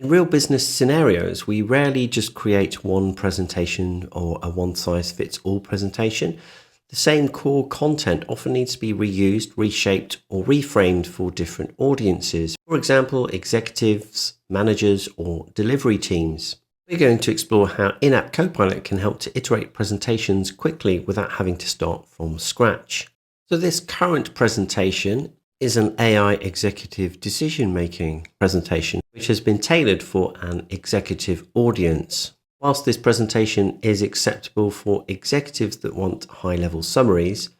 In real business scenarios, we rarely just create one presentation or a one-size-fits-all presentation. The same core content often needs to be reused, reshaped, or reframed for different audiences. For example, executives, managers, or delivery teams. We're going to explore how in-app Copilot can help to iterate presentations quickly without having to start from scratch. So this current presentation is an AI executive decision-making presentation, which has been tailored for an executive audience. Whilst this presentation is acceptable for executives that want high-level summaries,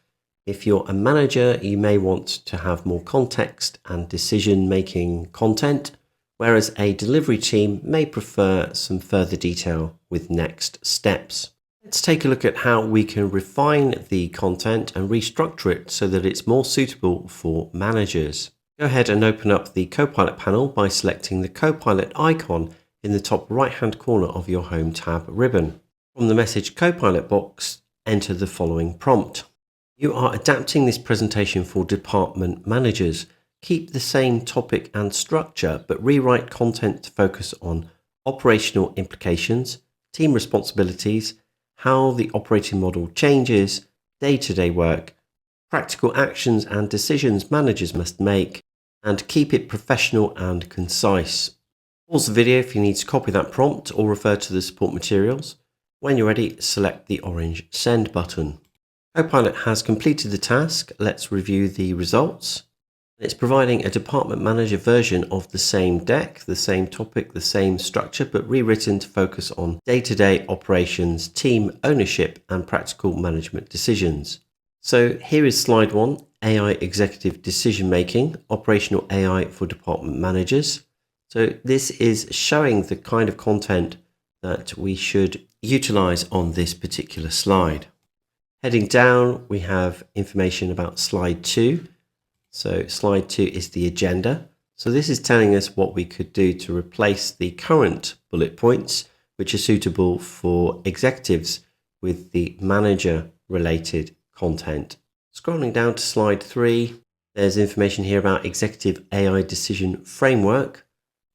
if you're a manager, you may want to have more context and decision-making content, whereas a delivery team may prefer some further detail with next steps. Let's take a look at how we can refine the content and restructure it so that it's more suitable for managers. Go ahead and open up the Copilot panel by selecting the Copilot icon in the top right-hand corner of your Home tab ribbon. From the Message Copilot box, enter the following prompt. You are adapting this presentation for department managers. Keep the same topic and structure, but rewrite content to focus on operational implications, team responsibilities, how the operating model changes, day-to-day work, practical actions and decisions managers must make, and keep it professional and concise. Pause the video if you need to copy that prompt or refer to the support materials. When you're ready, select the orange Send button. Copilot has completed the task. Let's review the results. It's providing a department manager version of the same deck, the same topic, the same structure, but rewritten to focus on day-to-day operations, team ownership, and practical management decisions. So here is slide 1, AI executive decision making, operational AI for department managers. So this is showing the kind of content that we should utilize on this particular slide. Heading down, we have information about slide 2. So slide 2 is the agenda. So this is telling us what we could do to replace the current bullet points, which are suitable for executives with the manager related content. Scrolling down to slide 3, there's information here about executive AI decision framework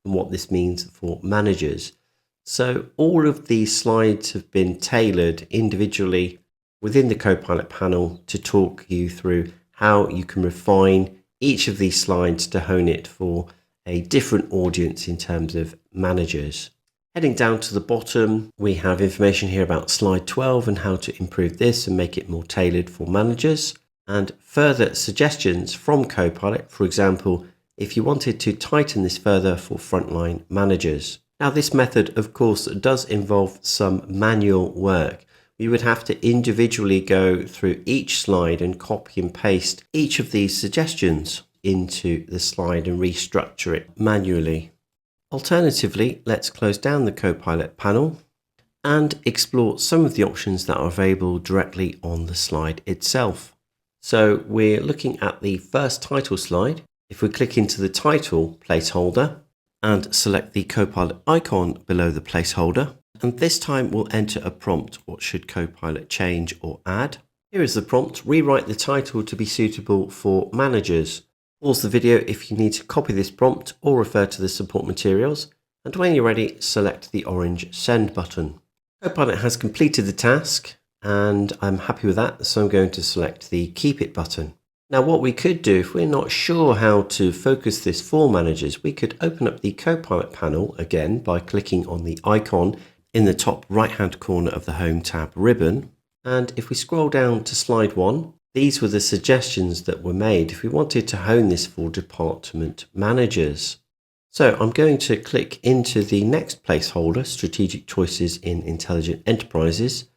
and what this means for managers. So all of these slides have been tailored individually within the Copilot panel to talk you through how you can refine each of these slides to hone it for a different audience in terms of managers. Heading down to the bottom, we have information here about slide 12 and how to improve this and make it more tailored for managers, and further suggestions from Copilot. For example, if you wanted to tighten this further for frontline managers. Now, this method, of course, does involve some manual work. We would have to individually go through each slide and copy and paste each of these suggestions into the slide and restructure it manually. Alternatively, let's close down the Copilot panel and explore some of the options that are available directly on the slide itself. So we're looking at the first title slide. If we click into the title placeholder and select the Copilot icon below the placeholder, and this time we'll enter a prompt. What should Copilot change or add? Here is the prompt. Rewrite the title to be suitable for managers. Pause the video if you need to copy this prompt or refer to the support materials. And when you're ready, select the orange Send button. Copilot has completed the task and I'm happy with that. So I'm going to select the Keep It button. Now what we could do, if we're not sure how to focus this for managers, we could open up the Copilot panel again by clicking on the icon in the top right hand corner of the Home tab ribbon. And if we scroll down to slide 1, these were the suggestions that were made if we wanted to hone this for department managers. So I'm going to click into the next placeholder, Strategic Choices in Intelligent Enterprises.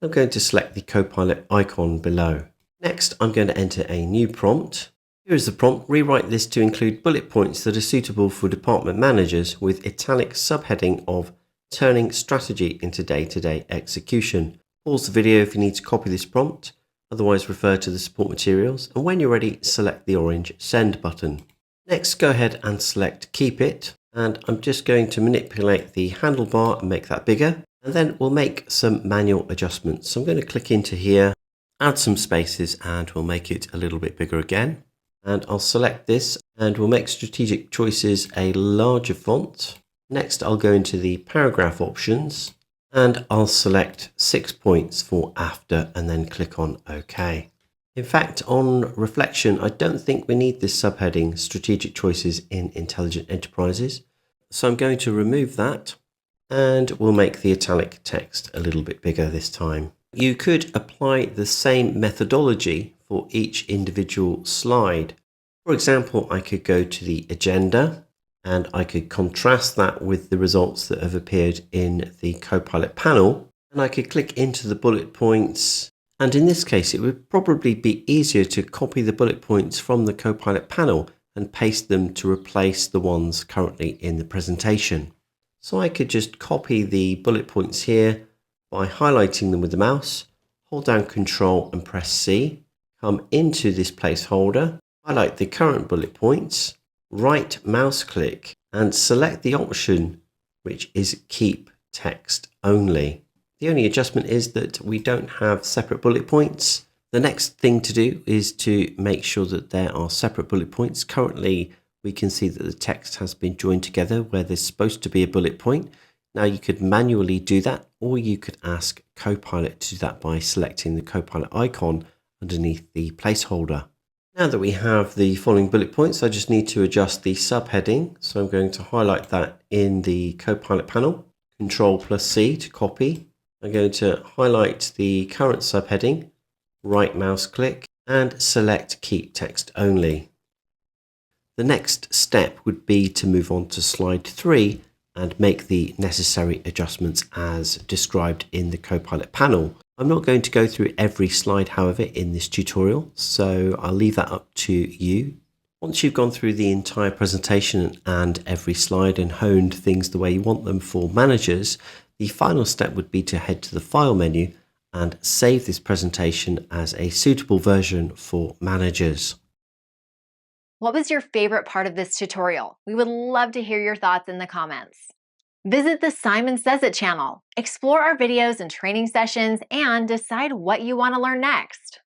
I'm going to select the Copilot icon below. Next, I'm going to enter a new prompt. Here is the prompt. Rewrite this to include bullet points that are suitable for department managers with italic subheading of turning strategy into day-to-day execution. Pause the video if you need to copy this prompt, otherwise refer to the support materials, and when you're ready, select the orange Send button. Next, go ahead and select Keep It, and I'm just going to manipulate the handlebar and make that bigger, and then we'll make some manual adjustments. So I'm going to click into here, add some spaces, and we'll make it a little bit bigger again. And I'll select this, and we'll make Strategic Choices a larger font. Next, I'll go into the paragraph options and I'll select 6 points for after and then click on OK. In fact, on reflection, I don't think we need this subheading, Strategic Choices in Intelligent Enterprises. So I'm going to remove that and we'll make the italic text a little bit bigger this time. You could apply the same methodology for each individual slide. For example, I could go to the agenda and I could contrast that with the results that have appeared in the Copilot panel. And I could click into the bullet points. And in this case, it would probably be easier to copy the bullet points from the Copilot panel and paste them to replace the ones currently in the presentation. So I could just copy the bullet points here by highlighting them with the mouse, hold down Control and press C, come into this placeholder, highlight the current bullet points, right mouse click and select the option which is Keep Text Only. The only adjustment is that we don't have separate bullet points. The next thing to do is to make sure that there are separate bullet points. Currently, we can see that the text has been joined together where there's supposed to be a bullet point. Now you could manually do that, or you could ask Copilot to do that by selecting the Copilot icon underneath the placeholder. Now that we have the following bullet points, I just need to adjust the subheading. So I'm going to highlight that in the Copilot panel, Control+C to copy. I'm going to highlight the current subheading, right mouse click, and select Keep Text Only. The next step would be to move on to slide 3 and make the necessary adjustments as described in the Copilot panel. I'm not going to go through every slide, however, in this tutorial, so I'll leave that up to you. Once you've gone through the entire presentation and every slide and honed things the way you want them for managers, the final step would be to head to the File menu and save this presentation as a suitable version for managers. What was your favorite part of this tutorial? We would love to hear your thoughts in the comments. Visit the Simon Says It channel, explore our videos and training sessions, and decide what you want to learn next.